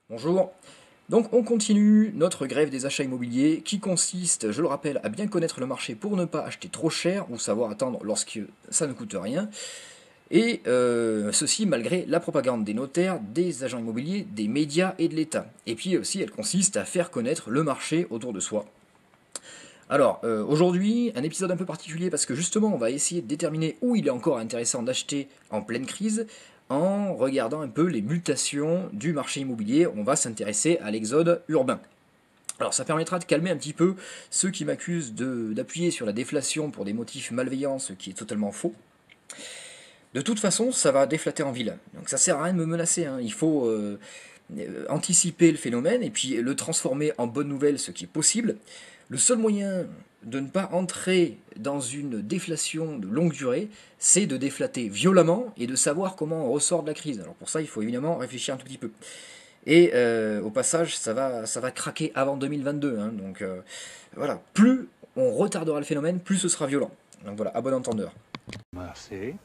Bonjour. Donc on continue notre grève des achats immobiliers qui consiste, je le rappelle, à bien connaître le marché pour ne pas acheter trop cher ou savoir attendre lorsque ça ne coûte rien. Et ceci malgré la propagande des notaires, des agents immobiliers, des médias et de l'État. Et puis aussi elle consiste à faire connaître le marché autour de soi. Alors aujourd'hui, un épisode un peu particulier parce que justement on va essayer de déterminer où il est encore intéressant d'acheter en pleine crise en regardant un peu les mutations du marché immobilier. On va s'intéresser à l'exode urbain. Alors ça permettra de calmer un petit peu ceux qui m'accusent d'appuyer sur la déflation pour des motifs malveillants, ce qui est totalement faux. De toute façon, ça va déflater en ville. Donc ça sert à rien de me menacer, hein. Il faut anticiper le phénomène et puis le transformer en bonne nouvelle, ce qui est possible. Le seul moyen de ne pas entrer dans une déflation de longue durée, c'est de déflater violemment et de savoir comment on ressort de la crise. Alors pour ça, il faut évidemment réfléchir un tout petit peu. Et au passage, ça va craquer avant 2022, hein. Donc voilà, plus on retardera le phénomène, plus ce sera violent. Donc voilà, à bon entendeur. Merci.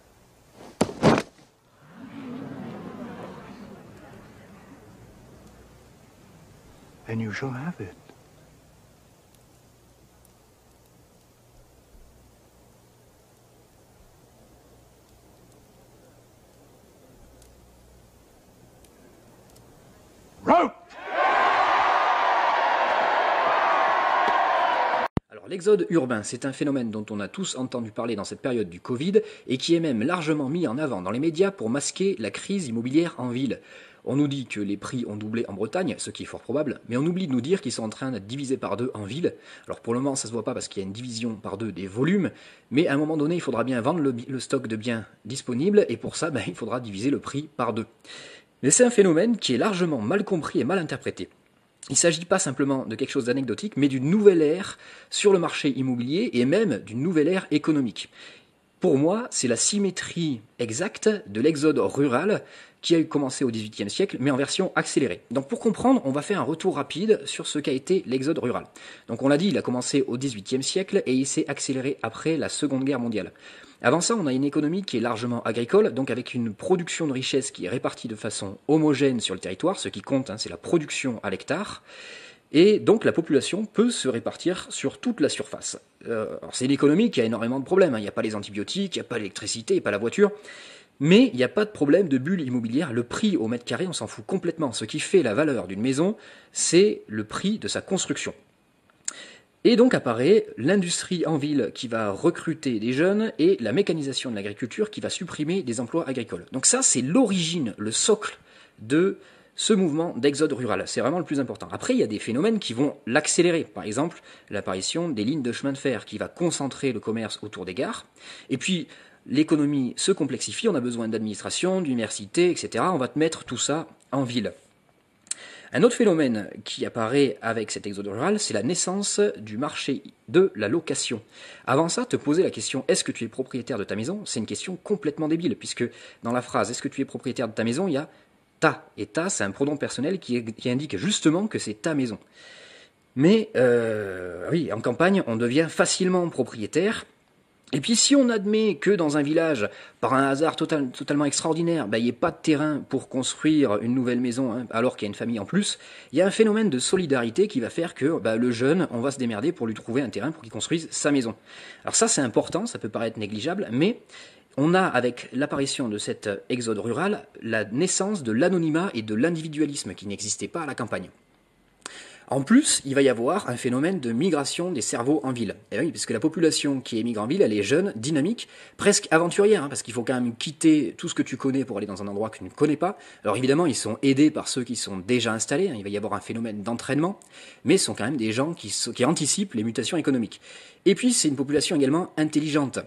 And you shall have it. Rope! Alors l'exode urbain, c'est un phénomène dont on a tous entendu parler dans cette période du Covid et qui est même largement mis en avant dans les médias pour masquer la crise immobilière en ville. On nous dit que les prix ont doublé en Bretagne, ce qui est fort probable, mais on oublie de nous dire qu'ils sont en train d'être divisés par deux en ville. Alors pour le moment, ça se voit pas parce qu'il y a une division par deux des volumes, mais à un moment donné, il faudra bien vendre le stock de biens disponibles et pour ça, il faudra diviser le prix par deux. Mais c'est un phénomène qui est largement mal compris et mal interprété. Il ne s'agit pas simplement de quelque chose d'anecdotique, mais d'une nouvelle ère sur le marché immobilier et même d'une nouvelle ère économique. Pour moi, c'est la symétrie exacte de l'exode rural qui a commencé au XVIIIe siècle, mais en version accélérée. Donc pour comprendre, on va faire un retour rapide sur ce qu'a été l'exode rural. Donc on l'a dit, il a commencé au XVIIIe siècle et il s'est accéléré après la Seconde Guerre mondiale. Avant ça, on a une économie qui est largement agricole, donc avec une production de richesse qui est répartie de façon homogène sur le territoire. Ce qui compte, c'est la production à l'hectare. Et donc la population peut se répartir sur toute la surface. C'est une économie qui a énormément de problèmes. Il n'y a pas les antibiotiques, il n'y a pas l'électricité, il n'y a pas la voiture. Mais il n'y a pas de problème de bulle immobilière. Le prix au mètre carré, on s'en fout complètement. Ce qui fait la valeur d'une maison, c'est le prix de sa construction. Et donc apparaît l'industrie en ville qui va recruter des jeunes et la mécanisation de l'agriculture qui va supprimer des emplois agricoles. Donc ça, c'est l'origine, le socle de ce mouvement d'exode rural. C'est vraiment le plus important. Après, il y a des phénomènes qui vont l'accélérer. Par exemple, l'apparition des lignes de chemin de fer qui va concentrer le commerce autour des gares. Et puis, l'économie se complexifie, on a besoin d'administration, d'université, etc. On va te mettre tout ça en ville. Un autre phénomène qui apparaît avec cet exode rural, c'est la naissance du marché de la location. Avant ça, te poser la question « est-ce que tu es propriétaire de ta maison ?» c'est une question complètement débile, puisque dans la phrase « est-ce que tu es propriétaire de ta maison ?» il y a « ta ». Et « ta », c'est un pronom personnel qui indique justement que c'est ta maison. Mais oui, en campagne, on devient facilement propriétaire. Et puis si on admet que dans un village, par un hasard totalement extraordinaire, il n'y ait pas de terrain pour construire une nouvelle maison, hein, alors qu'il y a une famille en plus, il y a un phénomène de solidarité qui va faire que le jeune, on va se démerder pour lui trouver un terrain pour qu'il construise sa maison. Alors ça c'est important, ça peut paraître négligeable, mais on a avec l'apparition de cet exode rural la naissance de l'anonymat et de l'individualisme qui n'existait pas à la campagne. En plus, il va y avoir un phénomène de migration des cerveaux en ville. Et oui, parce que la population qui émigre en ville, elle est jeune, dynamique, presque aventurière, hein, parce qu'il faut quand même quitter tout ce que tu connais pour aller dans un endroit que tu ne connais pas. Alors évidemment, ils sont aidés par ceux qui sont déjà installés, hein, il va y avoir un phénomène d'entraînement, mais ce sont quand même des gens qui anticipent les mutations économiques. Et puis, c'est une population également intelligente.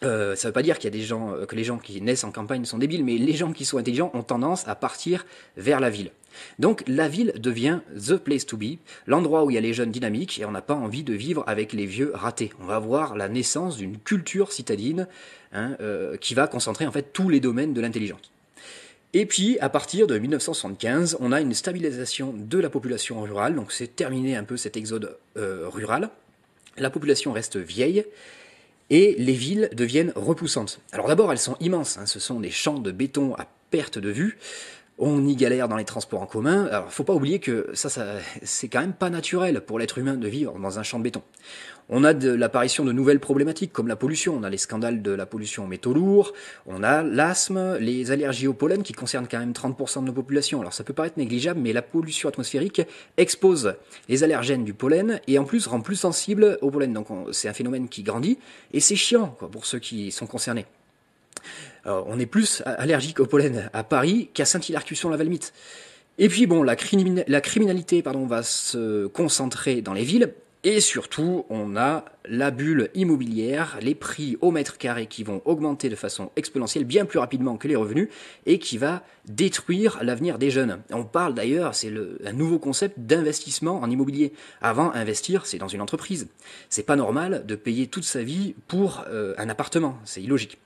Ça ne veut pas dire qu'il y a des gens, que les gens qui naissent en campagne sont débiles, mais les gens qui sont intelligents ont tendance à partir vers la ville. Donc la ville devient the place to be, l'endroit où il y a les jeunes dynamiques et on n'a pas envie de vivre avec les vieux ratés. On va voir la naissance d'une culture citadine qui va concentrer en fait tous les domaines de l'intelligence. Et puis, à partir de 1975, on a une stabilisation de la population rurale, donc c'est terminé un peu cet exode rural. La population reste vieille, et les villes deviennent repoussantes. Alors d'abord, elles sont immenses, hein, ce sont des champs de béton à perte de vue. On y galère dans les transports en commun. Alors, faut pas oublier que ça c'est quand même pas naturel pour l'être humain de vivre dans un champ de béton. On a de l'apparition de nouvelles problématiques comme la pollution. On a les scandales de la pollution aux métaux lourds, on a l'asthme, les allergies au pollen qui concernent quand même 30% de nos populations. Alors ça peut paraître négligeable, mais la pollution atmosphérique expose les allergènes du pollen et en plus rend plus sensible au pollen. Donc c'est un phénomène qui grandit et c'est chiant quoi, pour ceux qui sont concernés. On est plus allergique au pollen à Paris qu'à Saint-Hilaire-Cusson-la-Valmite. Et puis bon, la criminalité va se concentrer dans les villes. Et surtout, on a la bulle immobilière, les prix au mètre carré qui vont augmenter de façon exponentielle, bien plus rapidement que les revenus, et qui va détruire l'avenir des jeunes. On parle d'ailleurs, c'est un nouveau concept d'investissement en immobilier. Avant, investir, c'est dans une entreprise. C'est pas normal de payer toute sa vie pour un appartement, c'est illogique.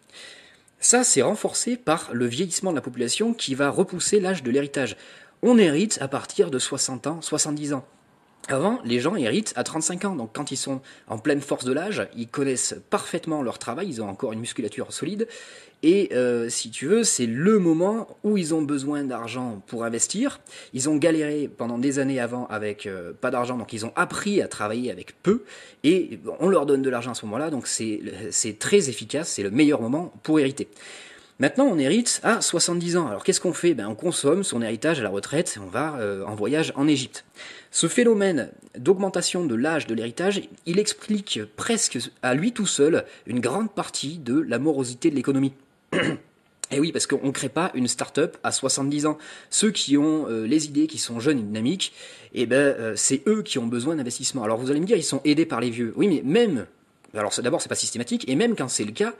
Ça, c'est renforcé par le vieillissement de la population qui va repousser l'âge de l'héritage. On hérite à partir de 60 ans, 70 ans. Avant, les gens héritent à 35 ans, donc quand ils sont en pleine force de l'âge, ils connaissent parfaitement leur travail, ils ont encore une musculature solide, et si tu veux, c'est le moment où ils ont besoin d'argent pour investir. Ils ont galéré pendant des années avant avec pas d'argent, donc ils ont appris à travailler avec peu, et on leur donne de l'argent à ce moment-là, donc c'est très efficace, c'est le meilleur moment pour hériter. Maintenant, on hérite à 70 ans. Alors qu'est-ce qu'on fait ? On consomme son héritage à la retraite et on va en voyage en Égypte. Ce phénomène d'augmentation de l'âge de l'héritage, il explique presque à lui tout seul une grande partie de la morosité de l'économie. Et oui, parce qu'on ne crée pas une start-up à 70 ans. Ceux qui ont les idées, qui sont jeunes et dynamiques, c'est eux qui ont besoin d'investissement. Alors vous allez me dire, ils sont aidés par les vieux. Oui, mais même... Alors d'abord, c'est pas systématique, et même quand c'est le cas,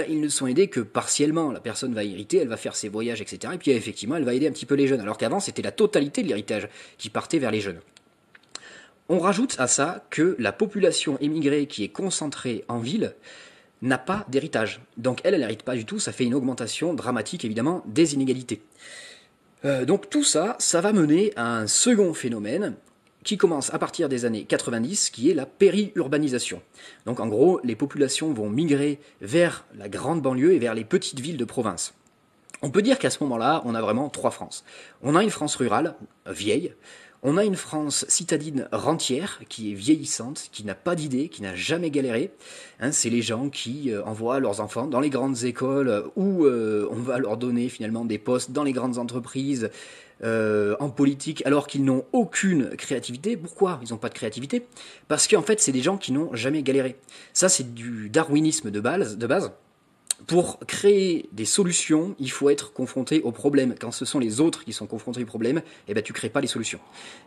ils ne sont aidés que partiellement. La personne va hériter, elle va faire ses voyages, etc. Et puis effectivement, elle va aider un petit peu les jeunes. Alors qu'avant, c'était la totalité de l'héritage qui partait vers les jeunes. On rajoute à ça que la population émigrée qui est concentrée en ville n'a pas d'héritage. Donc elle n'hérite pas du tout, ça fait une augmentation dramatique évidemment des inégalités. Donc tout ça, ça va mener à un second phénomène qui commence à partir des années 90, qui est la périurbanisation. Donc en gros, les populations vont migrer vers la grande banlieue et vers les petites villes de province. On peut dire qu'à ce moment-là, on a vraiment trois France. On a une France rurale, vieille. On a une France citadine rentière, qui est vieillissante, qui n'a pas d'idées, qui n'a jamais galéré. C'est les gens qui envoient leurs enfants dans les grandes écoles où on va leur donner finalement des postes dans les grandes entreprises, en politique, alors qu'ils n'ont aucune créativité. Pourquoi ils n'ont pas de créativité ? Parce qu'en fait, c'est des gens qui n'ont jamais galéré. Ça, c'est du darwinisme de base. Pour créer des solutions, il faut être confronté au problème. Quand ce sont les autres qui sont confrontés au problème, tu crées pas les solutions.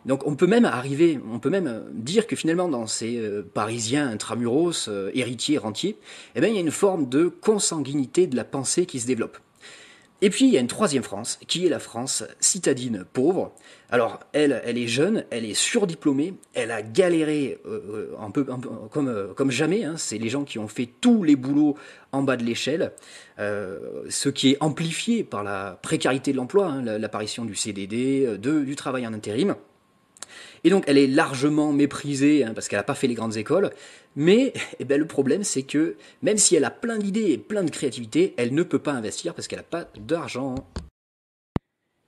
Donc on peut même dire que finalement dans ces Parisiens intramuros, héritiers, rentiers, il y a une forme de consanguinité de la pensée qui se développe. Et puis il y a une troisième France, qui est la France citadine pauvre. Alors elle est jeune, elle est surdiplômée, elle a galéré un peu comme jamais. C'est les gens qui ont fait tous les boulots en bas de l'échelle, ce qui est amplifié par la précarité de l'emploi, l'apparition du CDD, du travail en intérim. Et donc elle est largement méprisée parce qu'elle n'a pas fait les grandes écoles, mais le problème c'est que même si elle a plein d'idées et plein de créativité, elle ne peut pas investir parce qu'elle n'a pas d'argent.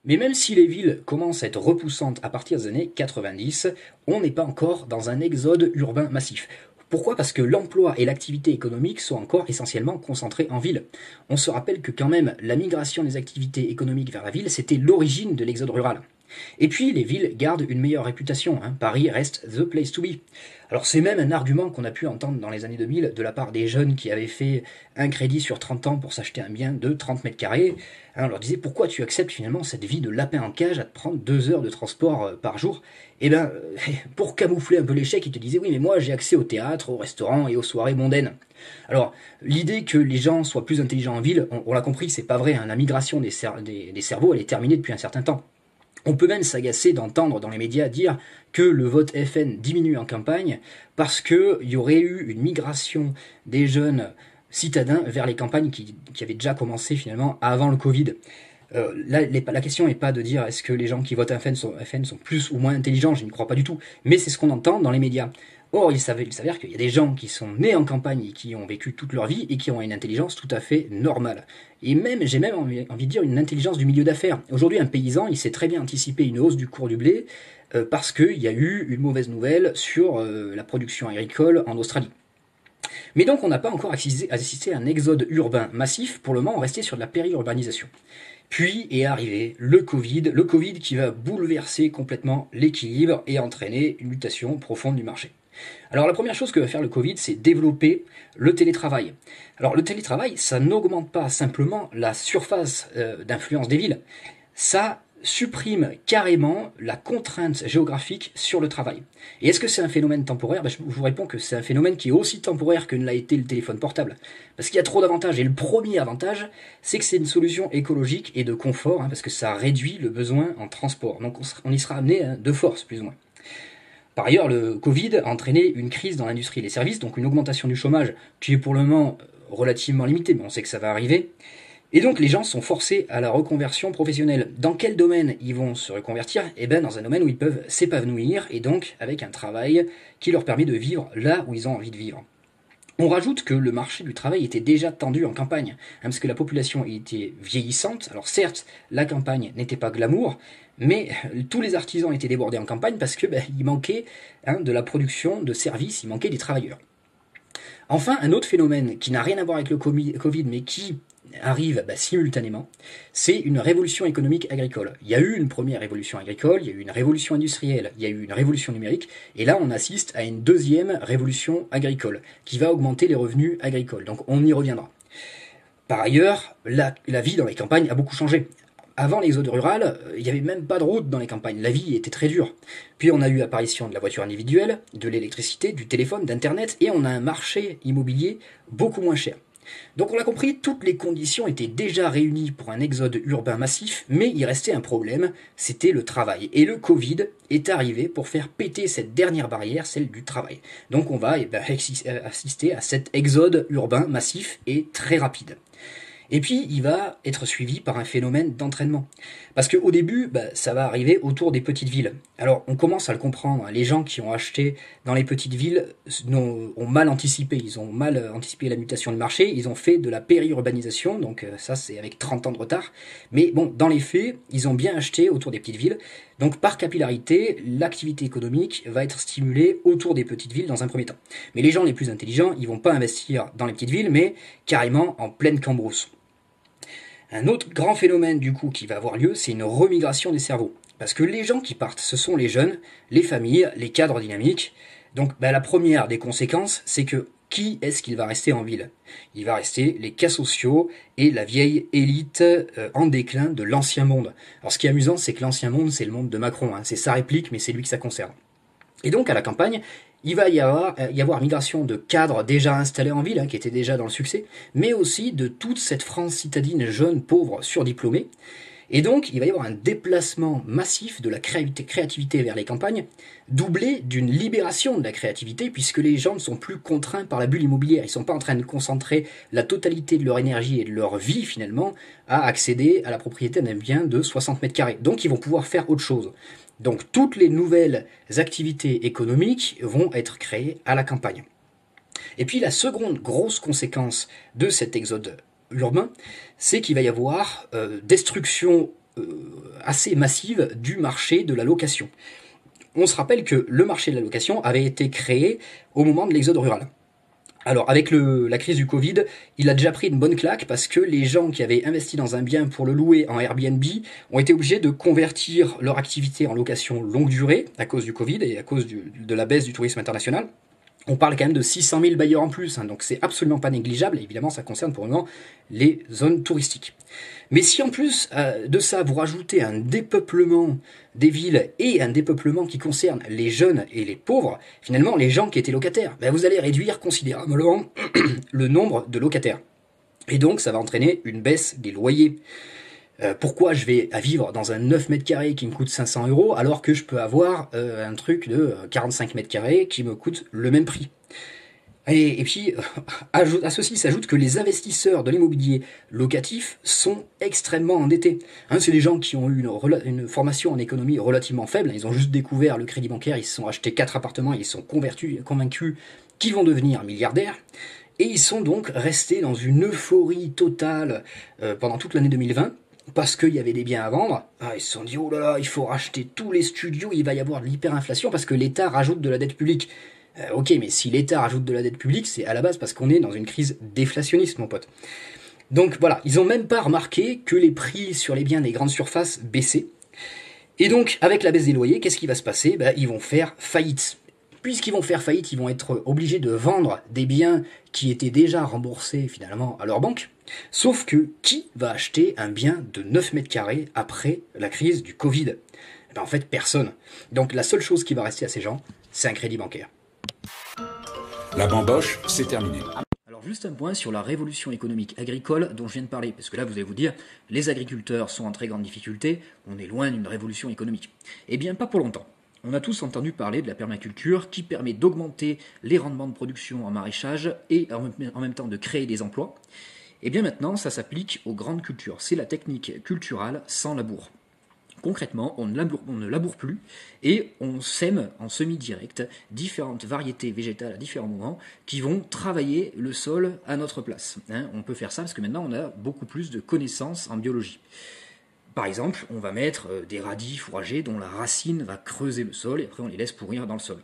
Mais même si les villes commencent à être repoussantes à partir des années 90, on n'est pas encore dans un exode urbain massif. Pourquoi ? Parce que l'emploi et l'activité économique sont encore essentiellement concentrés en ville. On se rappelle que quand même la migration des activités économiques vers la ville, c'était l'origine de l'exode rural. Et puis les villes gardent une meilleure réputation, Paris reste the place to be. Alors c'est même un argument qu'on a pu entendre dans les années 2000 de la part des jeunes qui avaient fait un crédit sur 30 ans pour s'acheter un bien de 30 mètres carrés. On leur disait pourquoi tu acceptes finalement cette vie de lapin en cage à te prendre 2 heures de transport par jour ? Pour camoufler un peu l'échec, ils te disaient oui mais moi j'ai accès au théâtre, au restaurant et aux soirées mondaines. Alors l'idée que les gens soient plus intelligents en ville, on l'a compris, c'est pas vrai, la migration des cerveaux elle est terminée depuis un certain temps. On peut même s'agacer d'entendre dans les médias dire que le vote FN diminue en campagne parce qu'il y aurait eu une migration des jeunes citadins vers les campagnes qui avaient déjà commencé finalement avant le Covid. La question n'est pas de dire est-ce que les gens qui votent FN sont plus ou moins intelligents, je n'y crois pas du tout, mais c'est ce qu'on entend dans les médias. Or, il s'avère qu'il y a des gens qui sont nés en campagne et qui ont vécu toute leur vie et qui ont une intelligence tout à fait normale. Et même, j'ai même envie de dire une intelligence du milieu d'affaires. Aujourd'hui, un paysan, il sait très bien anticiper une hausse du cours du blé parce qu'il y a eu une mauvaise nouvelle sur la production agricole en Australie. Mais donc, on n'a pas encore assisté à un exode urbain massif. Pour le moment, on restait sur de la périurbanisation. Puis est arrivé le Covid qui va bouleverser complètement l'équilibre et entraîner une mutation profonde du marché. Alors la première chose que va faire le Covid, c'est développer le télétravail. Alors le télétravail, ça n'augmente pas simplement la surface d'influence des villes, ça supprime carrément la contrainte géographique sur le travail. Et est-ce que c'est un phénomène temporaire ? Je vous réponds que c'est un phénomène qui est aussi temporaire que ne l'a été le téléphone portable. Parce qu'il y a trop d'avantages. Et le premier avantage, c'est que c'est une solution écologique et de confort, parce que ça réduit le besoin en transport. Donc on y sera amené de force, plus ou moins. Par ailleurs, le Covid a entraîné une crise dans l'industrie et les services, donc une augmentation du chômage qui est pour le moment relativement limitée, mais on sait que ça va arriver. Et donc les gens sont forcés à la reconversion professionnelle. Dans quel domaine ils vont se reconvertir ? Eh bien dans un domaine où ils peuvent s'épanouir et donc avec un travail qui leur permet de vivre là où ils ont envie de vivre. On rajoute que le marché du travail était déjà tendu en campagne, parce que la population était vieillissante. Alors certes, la campagne n'était pas glamour, mais tous les artisans étaient débordés en campagne parce que il manquait de la production de services, il manquait des travailleurs. Enfin, un autre phénomène qui n'a rien à voir avec le Covid, mais qui arrive simultanément, c'est une révolution économique agricole. Il y a eu une première révolution agricole, il y a eu une révolution industrielle, il y a eu une révolution numérique, et là on assiste à une deuxième révolution agricole, qui va augmenter les revenus agricoles. Donc on y reviendra. Par ailleurs, la vie dans les campagnes a beaucoup changé. Avant l'exode rural, il n'y avait même pas de route dans les campagnes, la vie était très dure. Puis on a eu l'apparition de la voiture individuelle, de l'électricité, du téléphone, d'internet, et on a un marché immobilier beaucoup moins cher. Donc on l'a compris, toutes les conditions étaient déjà réunies pour un exode urbain massif, mais il restait un problème, c'était le travail. Et le Covid est arrivé pour faire péter cette dernière barrière, celle du travail. Donc on va assister à cet exode urbain massif et très rapide. Et puis, il va être suivi par un phénomène d'entraînement. Parce qu'au début, ça va arriver autour des petites villes. Alors, on commence à le comprendre. Les gens qui ont acheté dans les petites villes ont mal anticipé. Ils ont mal anticipé la mutation du marché. Ils ont fait de la périurbanisation. Donc ça, c'est avec 30 ans de retard. Mais bon, dans les faits, ils ont bien acheté autour des petites villes. Donc, par capillarité, l'activité économique va être stimulée autour des petites villes dans un premier temps. Mais les gens les plus intelligents, ils vont pas investir dans les petites villes, mais carrément en pleine cambrousse. Un autre grand phénomène du coup qui va avoir lieu, c'est une remigration des cerveaux. Parce que les gens qui partent, ce sont les jeunes, les familles, les cadres dynamiques. Donc la première des conséquences, c'est que qui est-ce qu'il va rester en ville ? Il va rester les cas sociaux et la vieille élite en déclin de l'ancien monde. Alors ce qui est amusant, c'est que l'ancien monde, c'est le monde de Macron. C'est sa réplique, mais c'est lui que ça concerne. Et donc à la campagne, il va y avoir migration de cadres déjà installés en ville, qui étaient déjà dans le succès, mais aussi de toute cette France citadine jeune, pauvre, surdiplômée. Et donc, il va y avoir un déplacement massif de la créativité vers les campagnes, doublé d'une libération de la créativité, puisque les gens ne sont plus contraints par la bulle immobilière. Ils ne sont pas en train de concentrer la totalité de leur énergie et de leur vie, finalement, à accéder à la propriété d'un bien de 60 mètres carrés. Donc, ils vont pouvoir faire autre chose. Donc, toutes les nouvelles activités économiques vont être créées à la campagne. Et puis, la seconde grosse conséquence de cet exode urbain, c'est qu'il va y avoir destruction assez massive du marché de la location. On se rappelle que le marché de la location avait été créé au moment de l'exode rural. Alors avec la crise du Covid, il a déjà pris une bonne claque parce que les gens qui avaient investi dans un bien pour le louer en Airbnb ont été obligés de convertir leur activité en location longue durée à cause du Covid et à cause de la baisse du tourisme international. On parle quand même de 600 000 bailleurs en plus, donc c'est absolument pas négligeable, et évidemment ça concerne pour le moment les zones touristiques. Mais si en plus de ça vous rajoutez un dépeuplement des villes et un dépeuplement qui concerne les jeunes et les pauvres, finalement les gens qui étaient locataires, vous allez réduire considérablement le nombre de locataires. Et donc ça va entraîner une baisse des loyers. Pourquoi je vais à vivre dans un 9 mètres carrés qui me coûte 500 € alors que je peux avoir un truc de 45 mètres carrés qui me coûte le même prix ? Et puis, à ceci s'ajoute que les investisseurs de l'immobilier locatif sont extrêmement endettés. Hein, c'est des gens qui ont eu une formation en économie relativement faible, ils ont juste découvert le crédit bancaire, ils se sont achetés 4 appartements, ils sont convaincus qu'ils vont devenir milliardaires, et ils sont donc restés dans une euphorie totale pendant toute l'année 2020, parce qu'il y avait des biens à vendre. Ah, ils se sont dit, oh là là, il faut racheter tous les studios, il va y avoir de l'hyperinflation, parce que l'État rajoute de la dette publique. Ok, mais si l'État rajoute de la dette publique, c'est à la base parce qu'on est dans une crise déflationniste, mon pote. Donc voilà, ils ont même pas remarqué que les prix sur les biens des grandes surfaces baissaient. Et donc, avec la baisse des loyers, qu'est-ce qui va se passer? Ils vont faire faillite. Puisqu'ils vont faire faillite, ils vont être obligés de vendre des biens qui étaient déjà remboursés finalement à leur banque. Sauf que qui va acheter un bien de 9 mètres carrés après la crise du Covid? En fait, personne. Donc la seule chose qui va rester à ces gens, c'est un crédit bancaire. La bamboche, c'est terminé. Alors juste un point sur la révolution économique agricole dont je viens de parler, parce que là vous allez vous dire, les agriculteurs sont en très grande difficulté, on est loin d'une révolution économique. Eh bien pas pour longtemps. On a tous entendu parler de la permaculture qui permet d'augmenter les rendements de production en maraîchage et en même temps de créer des emplois. Et bien maintenant ça s'applique aux grandes cultures, c'est la technique culturale sans labour. Concrètement, on ne laboure plus et on sème en semi-direct différentes variétés végétales à différents moments qui vont travailler le sol à notre place. Hein, on peut faire ça parce que maintenant on a beaucoup plus de connaissances en biologie. Par exemple, on va mettre des radis fourragers dont la racine va creuser le sol et après on les laisse pourrir dans le sol.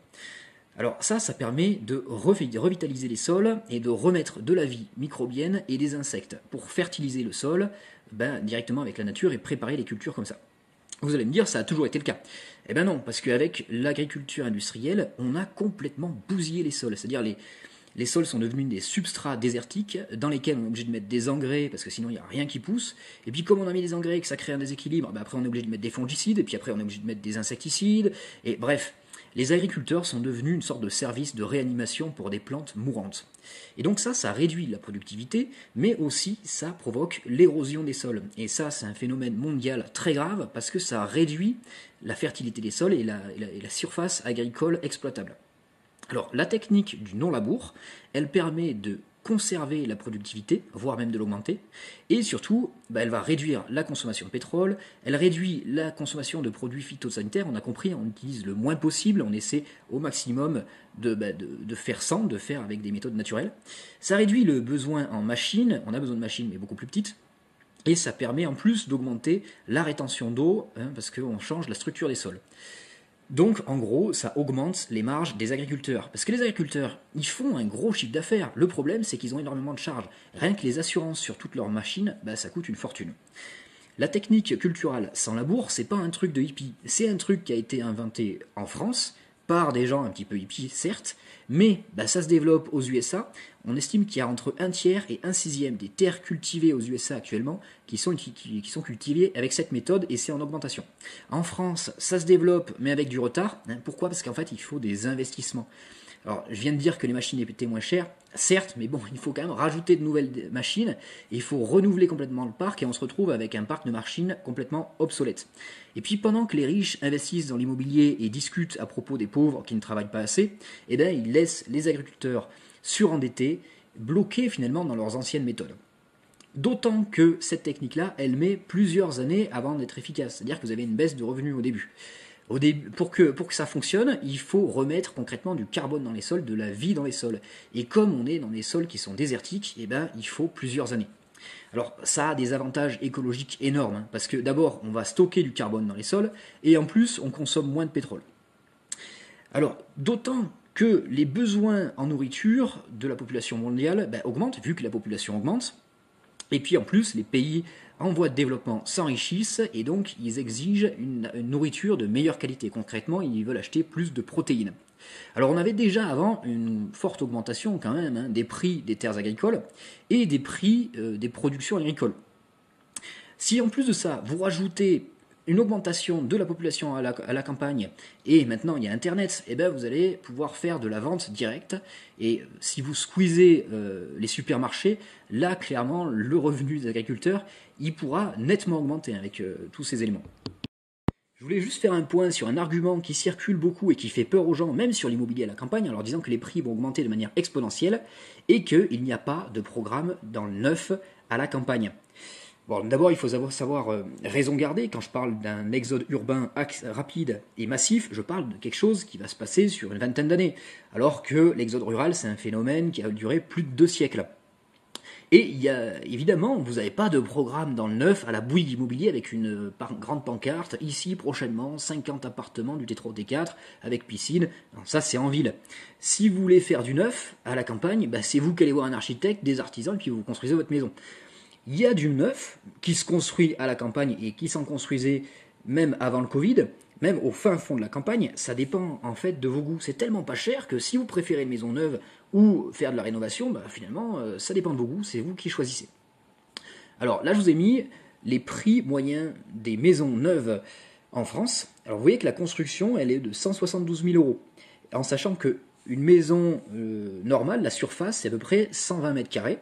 Alors ça permet de revitaliser les sols et de remettre de la vie microbienne et des insectes pour fertiliser le sol directement avec la nature et préparer les cultures comme ça. Vous allez me dire, ça a toujours été le cas. Eh bien non, parce qu'avec l'agriculture industrielle, on a complètement bousillé les sols. C'est-à-dire les sols sont devenus des substrats désertiques dans lesquels on est obligé de mettre des engrais parce que sinon il n'y a rien qui pousse. Et puis comme on a mis des engrais et que ça crée un déséquilibre, après on est obligé de mettre des fongicides, et puis après on est obligé de mettre des insecticides. Et bref, les agriculteurs sont devenus une sorte de service de réanimation pour des plantes mourantes. Et donc ça réduit la productivité, mais aussi ça provoque l'érosion des sols. Et ça, c'est un phénomène mondial très grave parce que ça réduit la fertilité des sols et la surface agricole exploitable. Alors, la technique du non-labour, elle permet de conserver la productivité, voire même de l'augmenter, et surtout, elle va réduire la consommation de pétrole, elle réduit la consommation de produits phytosanitaires, on a compris, on utilise le moins possible, on essaie au maximum de faire sans, de faire avec des méthodes naturelles. Ça réduit le besoin en machines, on a besoin de machines mais beaucoup plus petites, et ça permet en plus d'augmenter la rétention d'eau, parce qu'on change la structure des sols. Donc, en gros, ça augmente les marges des agriculteurs. Parce que les agriculteurs, ils font un gros chiffre d'affaires. Le problème, c'est qu'ils ont énormément de charges. Rien que les assurances sur toutes leurs machines, ça coûte une fortune. La technique culturelle sans labour, c'est pas un truc de hippie. C'est un truc qui a été inventé en France, par des gens un petit peu hippies, certes, mais ça se développe aux USA. On estime qu'il y a entre 1/3 et 1/6 des terres cultivées aux USA actuellement qui sont cultivées avec cette méthode, et c'est en augmentation. En France, ça se développe, mais avec du retard. Pourquoi ? Parce qu'en fait, il faut des investissements. Alors, je viens de dire que les machines étaient moins chères, certes, mais bon, il faut quand même rajouter de nouvelles machines, et il faut renouveler complètement le parc, et on se retrouve avec un parc de machines complètement obsolète. Et puis, pendant que les riches investissent dans l'immobilier et discutent à propos des pauvres qui ne travaillent pas assez, ils laissent les agriculteurs surendettés, bloqués finalement dans leurs anciennes méthodes. D'autant que cette technique-là, elle met plusieurs années avant d'être efficace, c'est-à-dire que vous avez une baisse de revenus au début. Pour que ça fonctionne, il faut remettre concrètement du carbone dans les sols, de la vie dans les sols. Et comme on est dans des sols qui sont désertiques, il faut plusieurs années. Alors ça a des avantages écologiques énormes, parce que d'abord on va stocker du carbone dans les sols, et en plus on consomme moins de pétrole. Alors d'autant que les besoins en nourriture de la population mondiale augmentent, vu que la population augmente, et puis en plus les pays en voie de développement s'enrichissent et donc ils exigent une nourriture de meilleure qualité. Concrètement, ils veulent acheter plus de protéines. Alors on avait déjà avant une forte augmentation quand même des prix des terres agricoles et des prix des productions agricoles. Si en plus de ça, vous rajoutez une augmentation de la population à la campagne, et maintenant il y a Internet, vous allez pouvoir faire de la vente directe, et si vous squeezez les supermarchés, là clairement le revenu des agriculteurs, il pourra nettement augmenter avec tous ces éléments. Je voulais juste faire un point sur un argument qui circule beaucoup et qui fait peur aux gens, même sur l'immobilier à la campagne, en leur disant que les prix vont augmenter de manière exponentielle et qu'il n'y a pas de programme dans le neuf à la campagne. Bon, d'abord, il faut savoir raison garder. Quand je parle d'un exode urbain rapide et massif, je parle de quelque chose qui va se passer sur une vingtaine d'années, alors que l'exode rural, c'est un phénomène qui a duré plus de 2 siècles. Et évidemment, vous n'avez pas de programme dans le neuf à la bouille d'immobilier avec une grande pancarte, ici prochainement 50 appartements du T3 ou T4 avec piscine. Non, ça c'est en ville. Si vous voulez faire du neuf à la campagne, c'est vous qui allez voir un architecte, des artisans et puis vous construisez votre maison. Il y a du neuf qui se construit à la campagne et qui s'en construisait même avant le Covid, même au fin fond de la campagne. Ça dépend en fait de vos goûts. C'est tellement pas cher que si vous préférez une maison neuve ou faire de la rénovation, finalement ça dépend de vos goûts, c'est vous qui choisissez. Alors là je vous ai mis les prix moyens des maisons neuves en France. Alors vous voyez que la construction elle est de 172 000 €, en sachant qu'une maison normale, la surface c'est à peu près 120 mètres carrés.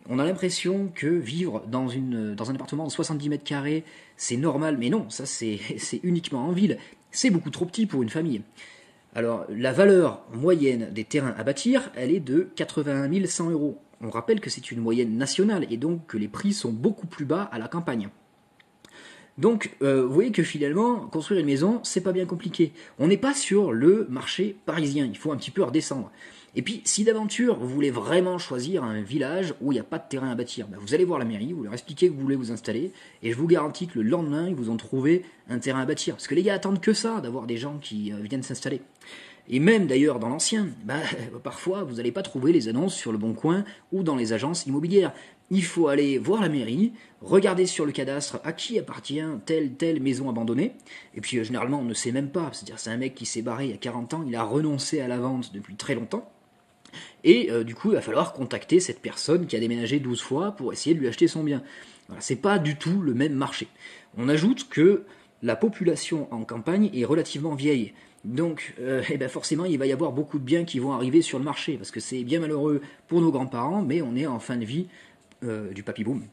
On a l'impression que vivre dans un appartement de 70 mètres carrés, c'est normal, mais non, ça c'est uniquement en ville. C'est beaucoup trop petit pour une famille. Alors, la valeur moyenne des terrains à bâtir, elle est de 81 100 €. On rappelle que c'est une moyenne nationale et donc que les prix sont beaucoup plus bas à la campagne. Donc, vous voyez que finalement, construire une maison, c'est pas bien compliqué. On n'est pas sur le marché parisien, il faut un petit peu redescendre. Et puis, si d'aventure, vous voulez vraiment choisir un village où il n'y a pas de terrain à bâtir, vous allez voir la mairie, vous leur expliquez que vous voulez vous installer, et je vous garantis que le lendemain, ils vous ont trouvé un terrain à bâtir. Parce que les gars attendent que ça, d'avoir des gens qui viennent s'installer. Et même d'ailleurs dans l'ancien, parfois vous n'allez pas trouver les annonces sur le Bon Coin ou dans les agences immobilières. Il faut aller voir la mairie, regarder sur le cadastre à qui appartient telle maison abandonnée. Et puis généralement on ne sait même pas, c'est-à-dire c'est un mec qui s'est barré il y a 40 ans, il a renoncé à la vente depuis très longtemps. Et du coup il va falloir contacter cette personne qui a déménagé 12 fois pour essayer de lui acheter son bien. Voilà, c'est pas du tout le même marché. On ajoute que la population en campagne est relativement vieille. Donc forcément il va y avoir beaucoup de biens qui vont arriver sur le marché, parce que c'est bien malheureux pour nos grands-parents, mais on est en fin de vie du papy-boom.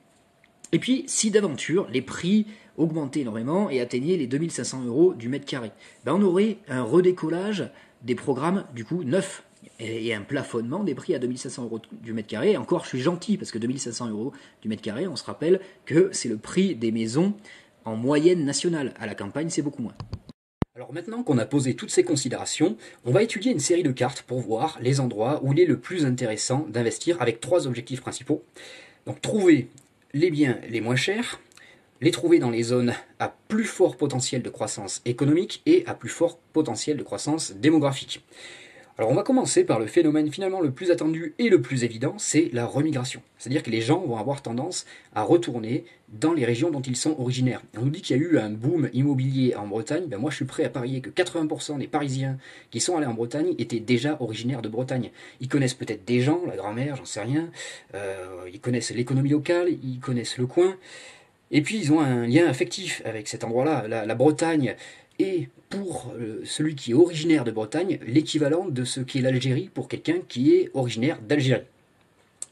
Et puis si d'aventure les prix augmentaient énormément et atteignaient les 2500 € du mètre carré, on aurait un redécollage des programmes du coup neufs et un plafonnement des prix à 2500 € du mètre carré. Et encore je suis gentil parce que 2500 € du mètre carré, on se rappelle que c'est le prix des maisons en moyenne nationale. À la campagne c'est beaucoup moins. Alors maintenant qu'on a posé toutes ces considérations, on va étudier une série de cartes pour voir les endroits où il est le plus intéressant d'investir avec 3 objectifs principaux. Donc trouver les biens les moins chers, les trouver dans les zones à plus fort potentiel de croissance économique et à plus fort potentiel de croissance démographique. Alors on va commencer par le phénomène finalement le plus attendu et le plus évident, c'est la remigration. C'est-à-dire que les gens vont avoir tendance à retourner dans les régions dont ils sont originaires. On nous dit qu'il y a eu un boom immobilier en Bretagne, moi je suis prêt à parier que 80% des Parisiens qui sont allés en Bretagne étaient déjà originaires de Bretagne. Ils connaissent peut-être des gens, la grand-mère, j'en sais rien, ils connaissent l'économie locale, ils connaissent le coin, et puis ils ont un lien affectif avec cet endroit-là, la Bretagne. Et pour celui qui est originaire de Bretagne, l'équivalent de ce qu'est l'Algérie pour quelqu'un qui est originaire d'Algérie.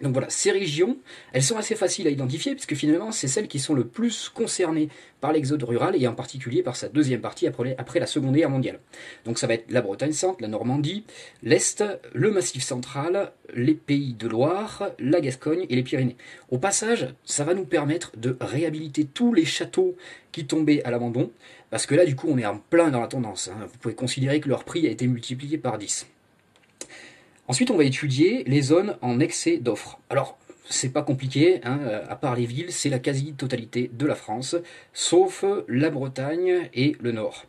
Donc voilà, ces régions, elles sont assez faciles à identifier, puisque finalement, c'est celles qui sont le plus concernées par l'exode rural, et en particulier par sa deuxième partie après la Seconde Guerre mondiale. Donc ça va être la Bretagne centre, la Normandie, l'Est, le Massif central, les Pays de Loire, la Gascogne et les Pyrénées. Au passage, ça va nous permettre de réhabiliter tous les châteaux qui tombaient à l'abandon, parce que là, du coup, on est en plein dans la tendance. Vous pouvez considérer que leur prix a été multiplié par 10. Ensuite, on va étudier les zones en excès d'offres. Alors, c'est pas compliqué, à part les villes, c'est la quasi-totalité de la France, sauf la Bretagne et le Nord.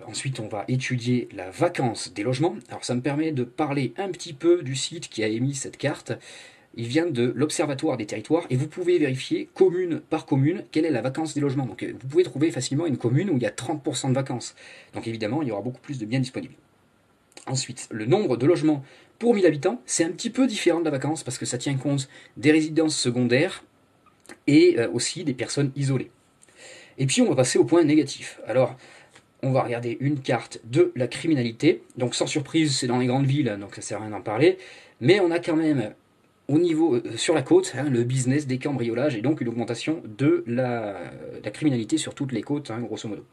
Ensuite, on va étudier la vacance des logements. Alors, ça me permet de parler un petit peu du site qui a émis cette carte. Il vient de l'Observatoire des territoires et vous pouvez vérifier commune par commune quelle est la vacance des logements. Donc, vous pouvez trouver facilement une commune où il y a 30% de vacances. Donc, évidemment, il y aura beaucoup plus de biens disponibles. Ensuite, le nombre de logements pour 1000 habitants, c'est un petit peu différent de la vacance parce que ça tient compte des résidences secondaires et aussi des personnes isolées. Et puis on va passer au point négatif. Alors, on va regarder une carte de la criminalité. Donc sans surprise, c'est dans les grandes villes, donc ça sert à rien d'en parler. Mais on a quand même au niveau, sur la côte, hein, le business des cambriolages et donc une augmentation de la criminalité sur toutes les côtes, hein, grosso modo.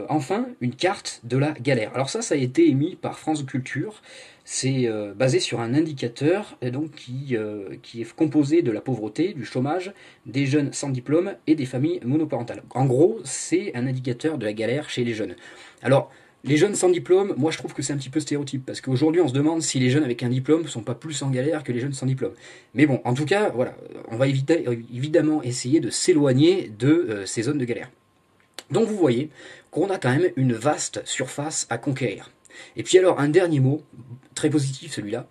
Enfin, une carte de la galère. Alors ça a été émis par France Culture. C'est basé sur un indicateur donc qui est composé de la pauvreté, du chômage, des jeunes sans diplôme et des familles monoparentales. En gros, c'est un indicateur de la galère chez les jeunes. Alors, les jeunes sans diplôme, moi je trouve que c'est un petit peu stéréotype, parce qu'aujourd'hui on se demande si les jeunes avec un diplôme sont pas plus en galère que les jeunes sans diplôme. Mais bon, en tout cas, voilà, on va évidemment essayer de s'éloigner de ces zones de galère. Donc vous voyez qu'on a quand même une vaste surface à conquérir. Et puis alors un dernier mot, très positif celui-là,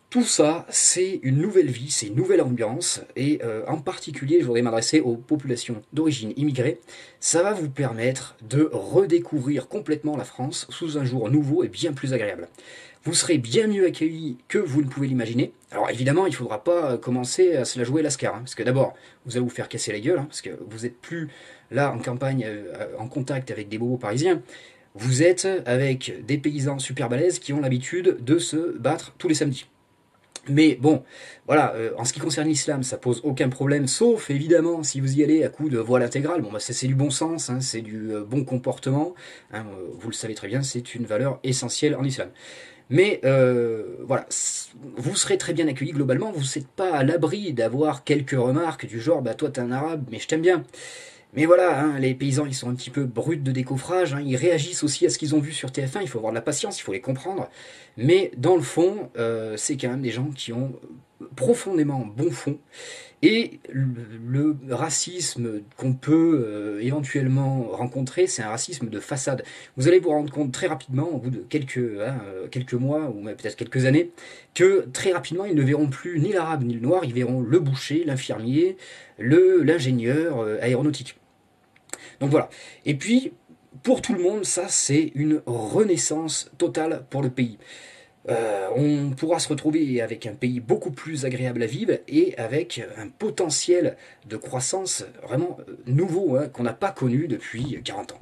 tout ça c'est une nouvelle vie, c'est une nouvelle ambiance, et en particulier je voudrais m'adresser aux populations d'origine immigrée, ça va vous permettre de redécouvrir complètement la France sous un jour nouveau et bien plus agréable. Vous serez bien mieux accueillis que vous ne pouvez l'imaginer. Alors évidemment, il ne faudra pas commencer à se la jouer Lascar, hein, parce que d'abord, vous allez vous faire casser la gueule, hein, parce que vous n'êtes plus là en campagne, en contact avec des bobos parisiens. Vous êtes avec des paysans super balèzes qui ont l'habitude de se battre tous les samedis. Mais bon, voilà, en ce qui concerne l'islam, ça pose aucun problème, sauf évidemment si vous y allez à coup de voile intégral. Bon, bah, c'est du bon sens, hein, c'est du bon comportement, hein, vous le savez très bien, c'est une valeur essentielle en islam. Mais voilà, vous serez très bien accueillis globalement, vous n'êtes pas à l'abri d'avoir quelques remarques du genre « bah toi t'es un arabe, mais je t'aime bien ». Mais voilà, hein, les paysans ils sont un petit peu bruts de décoffrage, hein, ils réagissent aussi à ce qu'ils ont vu sur TF1, il faut avoir de la patience, il faut les comprendre. Mais dans le fond, c'est quand même des gens qui ont profondément bon fond. Et le racisme qu'on peut éventuellement rencontrer, c'est un racisme de façade. Vous allez vous rendre compte très rapidement, au bout de quelques mois, ou même peut-être quelques années, que très rapidement, ils ne verront plus ni l'arabe ni le noir, ils verront le boucher, l'infirmier, l'ingénieur aéronautique. Donc voilà. Et puis, pour tout le monde, ça c'est une renaissance totale pour le pays. On pourra se retrouver avec un pays beaucoup plus agréable à vivre et avec un potentiel de croissance vraiment nouveau, hein, qu'on n'a pas connu depuis 40 ans.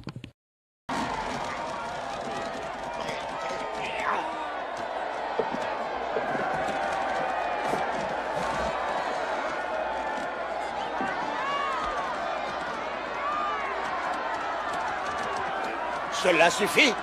Cela suffit.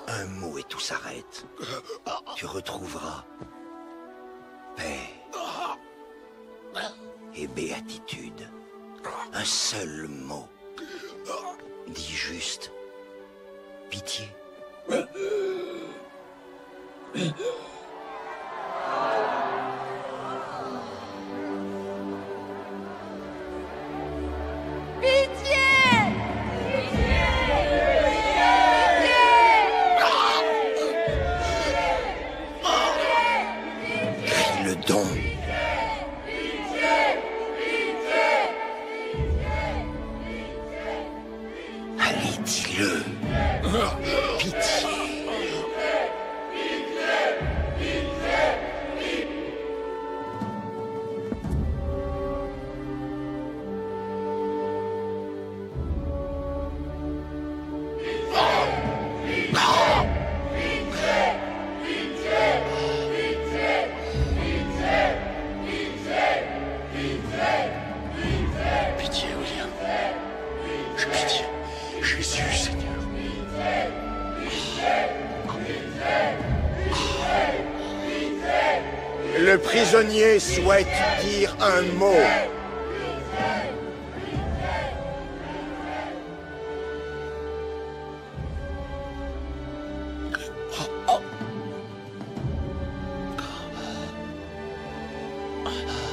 Un mot et tout s'arrête. Tu retrouveras paix et béatitude. Un seul mot. Dis juste pitié. Le don. Allez, dis-le. Pitié. Pitié, William. J'ai pitié. Jésus, Seigneur. Le prisonnier souhaite dire un mot. Ah.